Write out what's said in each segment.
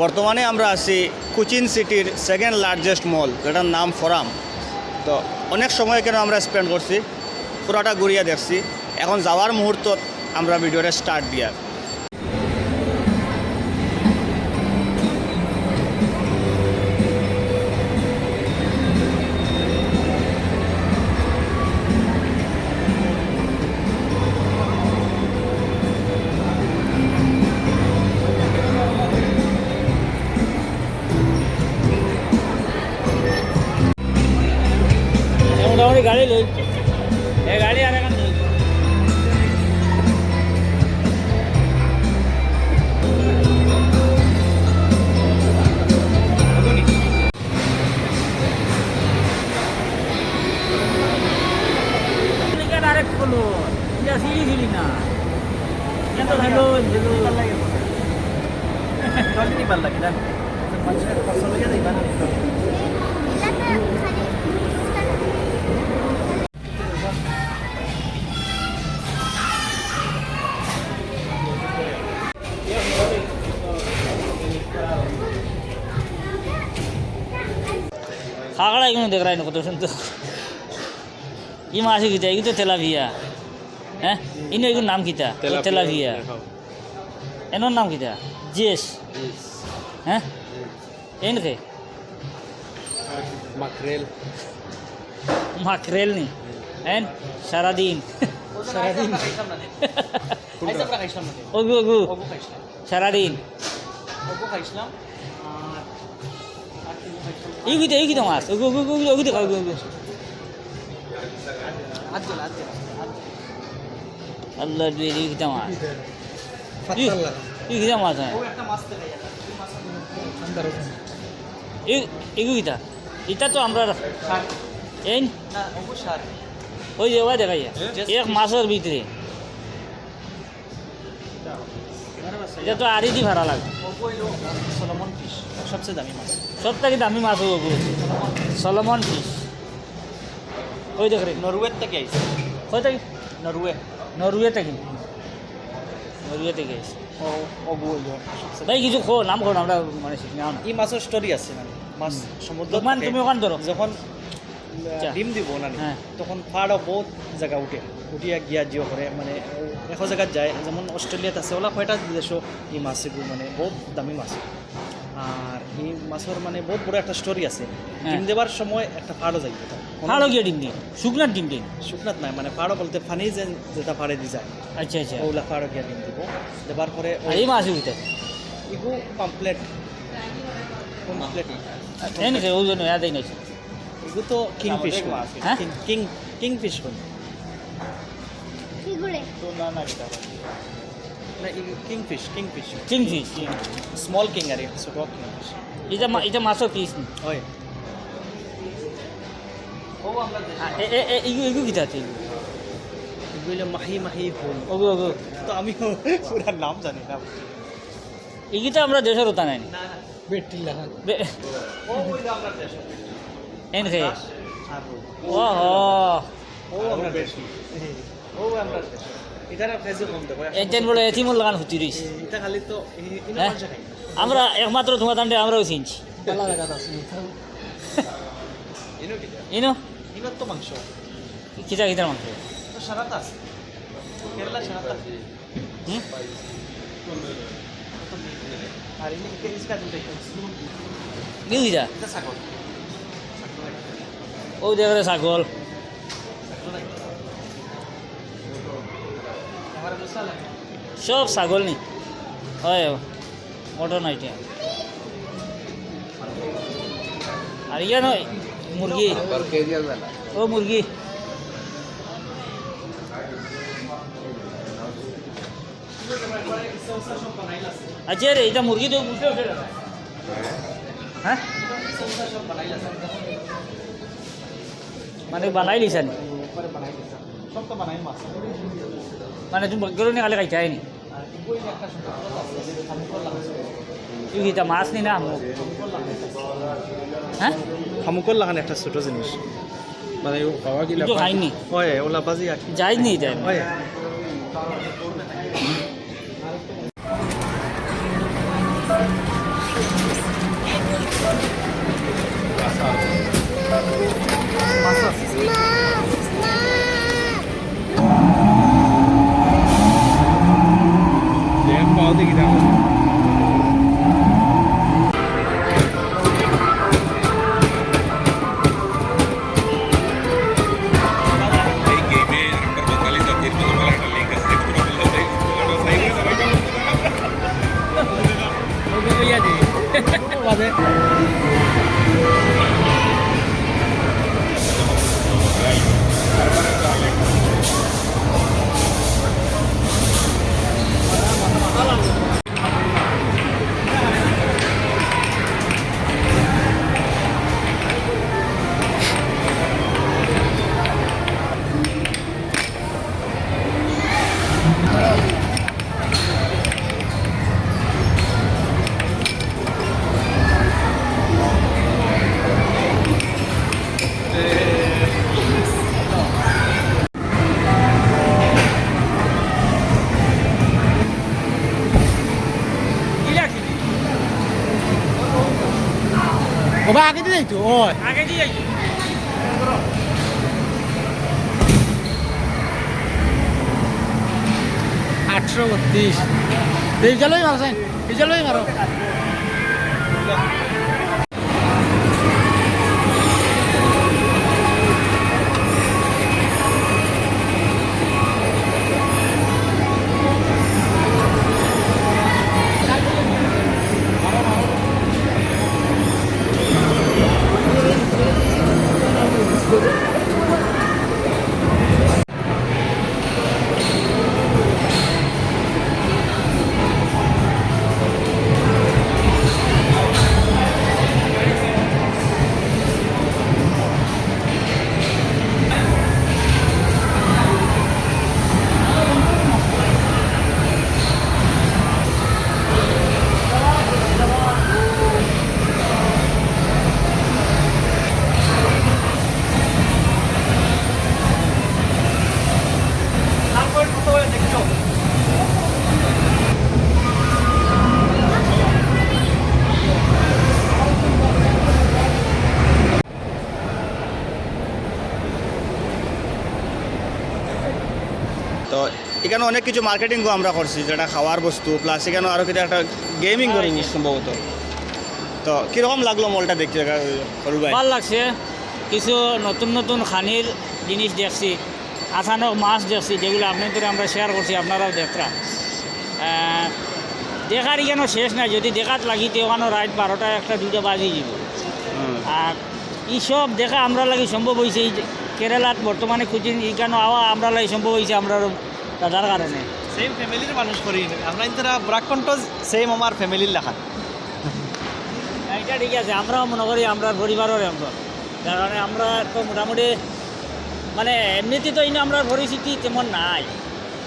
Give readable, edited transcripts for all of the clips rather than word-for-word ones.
বর্তমানে আমরা আছি কোচিন সিটির সেকেন্ড লার্জেস্ট মল, যেটার নাম ফোরাম। তো অনেক সময় কেন আমরা স্পেন্ড করছি, পুরাটা ঘুরিয়ে দেখছি। এখন যাওয়ার মুহূর্তত আমরা ভিডিওটা স্টার্ট দিয়া। মোটামুটি গাড়ি লই এই গাড়ি আর এখন লই ডাইরেক্ট খোলো এটা সিঁড়ি ছিলি না এত ভালো লাগে জলদি ভালো লাগে না মানুষের পছন্দ লাগে না खागड़ा क्यों देख रहा है इनको तो सुन तो ये मासी की जाएगी तो तेलाभिया हैं इन एक नाम की था तेलाभिया इनो नाम की था जेस हैं इनके মাকরেল माकरेल नहीं एन सारादीन ओगु ओगु सारादीन 이기 더 마스. 여기 더 가고 여기. আল্লাহ ইকি 더 마스. 이기 더 마스. 이거 기다. 이따 또 আমরা এন না অবশ্যই ওই যে ওই দেখাই এক মাসের ভিতরে এটা তো আরই দি ভাড়া লাগে সলোমন ফিশ সবচেয়ে দামি মাছ সবথেকে দামি মাছ ওগো সলোমন ফিশ ওই দেখ রে নরওয়ে থেকে আইছে কই থেকে নরওয়ে থেকে আইছে ওগো ভাই কিছু খো নাম খো আমরা মানে শিখি না এই মাছের স্টোরি আছে মানে মাছ সমুদ্র তুমি ওখান ধরো যখন ডিম দিব না তখন ফাড় বহুত জায়গা উঠিয়া গিয়া জিও করে মানে এশ জায়গাত যায়, যেমন অস্ট্রেলিয়াত আছে ওলা কয়টা দেশও এই মাছ এগুলো মানে বহুত দামি মাছ। আর এই মাছের মানে বহুত বড় একটা স্টোরি আছে। ডিম দেবার সময় একটা ফাড়ও যাই, ফাড়ও গিয়ে ডিম দিই শুকনার ডিম দিই শুকনাত নাই মানে ফাড়ও বলতে ফানি যেটা ফাড়ে দি যায়। আচ্ছা আচ্ছা ওলা ফাড়ও গিয়া ডিম দিব দেবার পরে এই মাছ উঠে এগু কমপ্লিট এনেকে ওই জন্য ইয়াদেই নাই এগু তো কিংফিশ হ্যাঁ কিংফিশ কোন এগুলে তো না কিটা না কিংফিশ স্মল কিং আরে ছোট কিংফিশ এটা মাছৰ পিস হয় ও আমরা এগু কিটা আছে এগুলো মাহি হল ওগো তো আমি পুরা নাম জানি না এগিটা আমরা দেশের হতা নাই না বেটি লাগা ও কইলা আমরা দেশ এনকে ও আমরা বেশি ও আমরা দেশ এটার প্রাইস কম দেখো এজেন্ট বলে এতিমুল লাগান হতি রইছ এটা খালি তো ইনো মাছ খাই আমরা একমাত্র তোমার দান্ডে আমরাও চিনছি পালা জায়গা আছে ইনো তো মাংস কিটা মাংস তো সারাতা আছে কেরালা সারাতা আর ইনি ইসকা দুটাই নিউজা এটা ছাগল ও দেখরে ছাগল সব ছাগল নি হয় মটন আইটেম আর ইয়া নয় মুরগি ও মুরগি আচ্ছা রে এটা মুরগি তো বুঝতে উঠে হ্যাঁ মানে বানাই লিছা নি মানে তুমি বগেরও নি কালে খাইতে আইনি এটা মাছ নি না হ্যাঁ শামুকর লাগান একটা ছোট জিনিস মানে খাওয়া কি খাইনি হয় ওলা বাজি যাইনি যায় বাবা আগে দিয়ে যাইতো ওই আগে দিয়ে যাইতো 832 এই চলোই মারছেন এই চলোই মারো তো এখানে অনেক কিছু মার্কেটিংও আমরা করছি, যেটা খাওয়ার বস্তু প্লাস এখানে আরও কিছু একটা গেমিং করি সম্ভবত। তো কীরকম লাগলো মলটা দেখতে সরু ভাই? ভালো লাগছে, কিছু নতুন নতুন খানির জিনিস দেখছি, আসানক মাছ দেখছি, যেগুলো আপনাদের আমরা শেয়ার করছি, আপনারাও দেখরা। দেখার কেন শেষ নাই, যদি দেখাত লাগিতে ওখানে রাত 12টা 1টা 2টা বাজে যাব। আর এইসব দেখা আমরা লাগে সম্ভব হয়েছে এই কেরালাত বর্তমানে খুঁজি এখানে আওয়া আমরা লাগে সম্ভব হয়েছে আমরা দাদার কারণে। সেম ফ্যামিলির মানুষ করি আমরা ইন্তরা ব্রাককন্ট সেম আমার ফ্যামিলির লেখা। এটা ঠিক আছে, আমরাও মনে করি আমরা পরিবারের অন্তর, যার কারণে আমরা তো মোটামুটি মানে এমনিতে তো আমরা পরিচিতি তেমন নাই।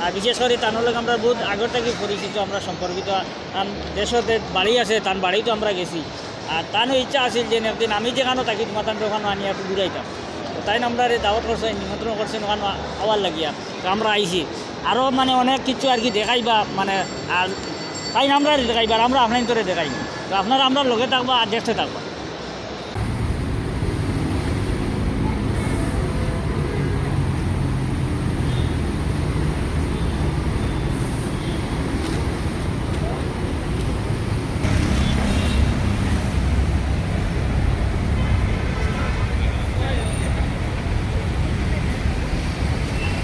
আর বিশেষ করে তার লোক আমরা বহুত আগর থেকে পরিচিত, আমরা সম্পর্কিত। কারণ দেশের বাড়ি আছে, তার বাড়ি তো আমরা গেছি। আর তারও ইচ্ছা আছিল যে একদিন আমি যেখানে থাকি তোমার তান ওখানে আনিয়া একটু ঘুরাইতাম। তাই আমরা দাওয়াত করছে, নিমন্ত্রণ করছেন ওখানে আওয়ার লাগিয়া, তো আমরা আইছি। আরও মানে অনেক কিছু আর কি দেখাইবা, মানে আর তাই আমরা দেখাইবা, আর আমরা আপনার তোরে দেখাইনি। তো আপনারা আমরা লগে থাকবা আর দেখতে থাকবা।